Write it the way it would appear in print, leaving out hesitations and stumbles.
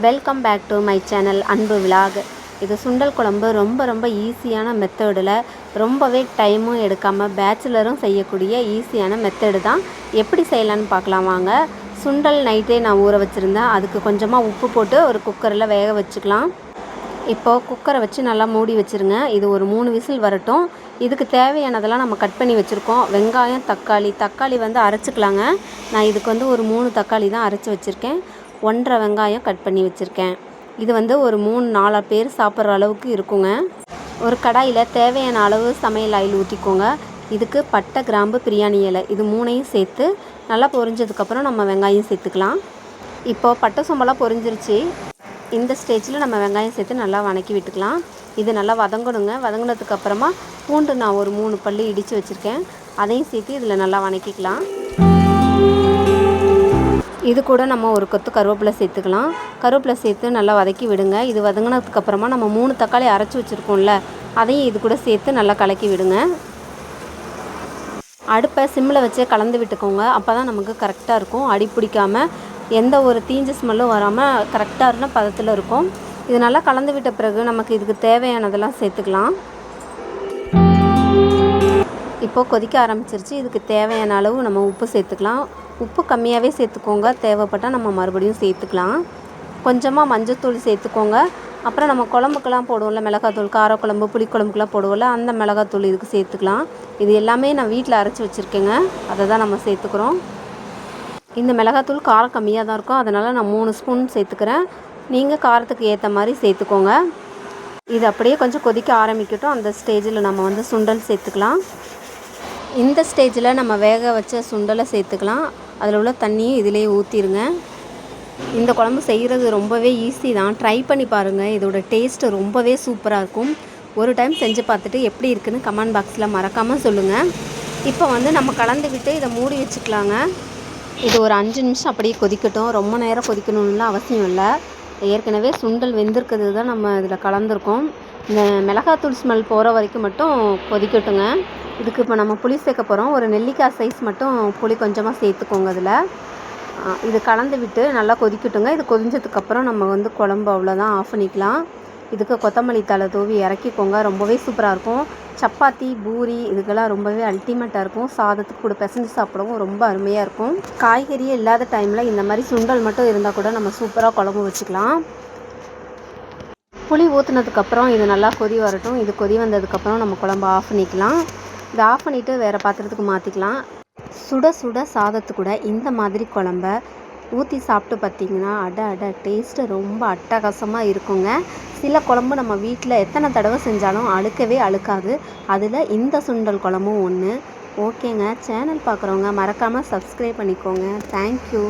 Welcome back to my channel Anbu vlog. இது சுண்டல் குழம்பு ரொம்ப ஈஸியான மெத்தடில் ரொம்பவே டைமும் எடுக்காமல் பேச்சுலரும் செய்யக்கூடிய ஈஸியான மெத்தடு தான். எப்படி செய்யலான்னு பார்க்கலாம் வாங்க. சுண்டல் நைட்டே நான் ஊற வச்சுருந்தேன். அதுக்கு கொஞ்சமாக உப்பு போட்டு ஒரு குக்கரில் வேக வச்சுக்கலாம். இப்போது குக்கரை வச்சு நல்லா மூடி வச்சுருங்க. இது ஒரு 3 விசில் வரட்டும். இதுக்கு தேவையானதெல்லாம் நம்ம கட் பண்ணி வச்சுருக்கோம். வெங்காயம், தக்காளி வந்து அரைச்சிக்கலாங்க. நான் இதுக்கு வந்து ஒரு 3 தக்காளி தான் அரைச்சி வச்சுருக்கேன். 1.5 வெங்காயம் கட் பண்ணி வச்சுருக்கேன். இது வந்து ஒரு 3-4 பேர் சாப்பிட்ற அளவுக்கு இருக்குங்க. ஒரு கடாயில் தேவையான அளவு சமையல் ஆயில் ஊற்றிக்கோங்க. இதுக்கு பட்டை, கிராம்பு, பிரியாணி இலை இது 3ஐயும் சேர்த்து நல்லா பொரிஞ்சதுக்கப்புறம் நம்ம வெங்காயம் சேர்த்துக்கலாம். இப்போது பட்டை சோம்பெல்லாம் பொரிஞ்சிருச்சு. இந்த ஸ்டேஜில் நம்ம வெங்காயம் சேர்த்து நல்லா வதக்கி விட்டுக்கலாம். இது நல்லா வதங்கணுங்க. வதங்கினதுக்கப்புறமா பூண்டு நான் ஒரு 3 பல்லு இடித்து வச்சுருக்கேன். அதையும் சேர்த்து இதில் நல்லா வதக்கிக்கலாம். இது கூட நம்ம ஒரு கொத்து கருவேப்பிலை சேர்த்துக்கலாம். கருவேப்பிலை சேர்த்து நல்லா வதக்கி விடுங்க. இது வதங்கினதுக்கப்புறமா நம்ம 3 தக்காளி அரைச்சி வச்சுருக்கோம்ல, அதையும் இது கூட சேர்த்து நல்லா கலக்கி விடுங்க. அடுப்பை சிம்மில் வச்சே கலந்து விட்டுக்கோங்க. அப்போ தான் நமக்கு கரெக்டாக இருக்கும். அடி பிடிக்காமல் எந்த ஒரு தீஞ்ச ஸ்மெல்லும் வராமல் கரெக்டான பதத்தில் இருக்கும். இது நல்லா கலந்து விட்ட பிறகு நமக்கு இதுக்கு தேவையானதெல்லாம் சேர்த்துக்கலாம். இப்போது கொதிக்க ஆரம்பிச்சிருச்சு. இதுக்கு தேவையான அளவு நம்ம உப்பு சேர்த்துக்கலாம். உப்பு கம்மியாகவே சேர்த்துக்கோங்க. தேவைப்பட்டால் நம்ம மறுபடியும் சேர்த்துக்கலாம். கொஞ்சமாக மஞ்சள்தூள் சேர்த்துக்கோங்க. அப்புறம் நம்ம குழம்புக்கெல்லாம் போடுவோம்ல, மிளகாத்தூள், காரக்குழம்பு, புளிக்குழம்புக்கெல்லாம் போடுவோம்ல, அந்த மிளகாத்தூள் இதுக்கு சேர்த்துக்கலாம். இது எல்லாமே நான் வீட்டில் அரைச்சி வச்சுருக்கேங்க. அதை தான் நம்ம சேர்த்துக்கிறோம். இந்த மிளகாத்தூள் காரம் கம்மியாக தான் இருக்கும். அதனால் நான் 3 ஸ்பூன் சேர்த்துக்கிறேன். நீங்கள் காரத்துக்கு ஏற்ற மாதிரி சேர்த்துக்கோங்க. இது அப்படியே கொஞ்சம் கொதிக்க ஆரம்பிக்கட்டும். அந்த ஸ்டேஜில் நம்ம வந்து சுண்டல் சேர்த்துக்கலாம். இந்த ஸ்டேஜில் நம்ம வேக வச்ச சுண்டலை சேர்த்துக்கலாம். அதில் உள்ள தண்ணியும் இதிலே ஊற்றிடுங்க. இந்த குழம்பு செய்கிறது ரொம்பவே ஈஸி தான். ட்ரை பண்ணி பாருங்கள். இதோட டேஸ்ட்டு ரொம்பவே சூப்பராக இருக்கும். ஒரு டைம் செஞ்சு பார்த்துட்டு எப்படி இருக்குன்னு கமெண்ட் பாக்ஸில் மறக்காமல் சொல்லுங்கள். இப்போ வந்து நம்ம கலந்து விட்டு இதை மூடி வச்சுக்கலாங்க. இது ஒரு 5 நிமிஷம் அப்படியே கொதிக்கட்டும். ரொம்ப நேரம் கொதிக்கணும்லாம் அவசியம் இல்லை. ஏற்கனவே சுண்டல் வெந்திருக்கிறது தான் நம்ம இதில் கலந்துருக்கோம். இந்த மிளகாத்தூள் ஸ்மெல் போகிற வரைக்கும் மட்டும் கொதிக்கட்டுங்க. இதுக்கு இப்போ நம்ம புளி சேர்க்க போகிறோம். ஒரு நெல்லிக்காய் சைஸ் மட்டும் புளி கொஞ்சமாக சேர்த்துக்கோங்க. இதில் இது கலந்து விட்டு நல்லா கொதிக்கட்டுங்க. இது கொதிஞ்சதுக்கப்புறம் நம்ம வந்து குழம்பு அவ்வளோதான், ஆஃப் பண்ணிக்கலாம். இதுக்கு கொத்தமல்லி தழை தூவி இறக்கிக்கோங்க. ரொம்பவே சூப்பராக இருக்கும். சப்பாத்தி, பூரி இதுக்கெல்லாம் ரொம்பவே அல்டிமேட்டாக இருக்கும். சாதத்துக்கு கூட பிசைஞ்சு சாப்பிடவும் ரொம்ப அருமையாக இருக்கும். காய்கறியே இல்லாத டைமில் இந்த மாதிரி சுண்டல் மட்டும் இருந்தால் கூட நம்ம சூப்பராக குழம்பு வச்சுக்கலாம். புளி ஊற்றுனதுக்கப்புறம் இது நல்லா கொதி வரட்டும். இது கொதி வந்ததுக்கப்புறம் நம்ம குழம்பு ஆஃப் பண்ணிக்கலாம். இதை ஆஃப் பண்ணிவிட்டு வேறு பாத்திரத்துக்கு மாற்றிக்கலாம். சுட சுட சாதத்து கூட இந்த மாதிரி குழம்ப ஊற்றி சாப்பிட்டு பார்த்திங்கன்னா அட டேஸ்ட்டு ரொம்ப அட்டகாசமாக இருக்குங்க. சில குழம்பு நம்ம வீட்டில் எத்தனை தடவை செஞ்சாலும் அழுக்கவே அழுக்காது. அதில் இந்த சுண்டல் குழம்பும் ஒன்று. ஓகேங்க, சேனல் பார்க்குறவங்க மறக்காமல் சப்ஸ்கிரைப் பண்ணிக்கோங்க. தேங்க்யூ.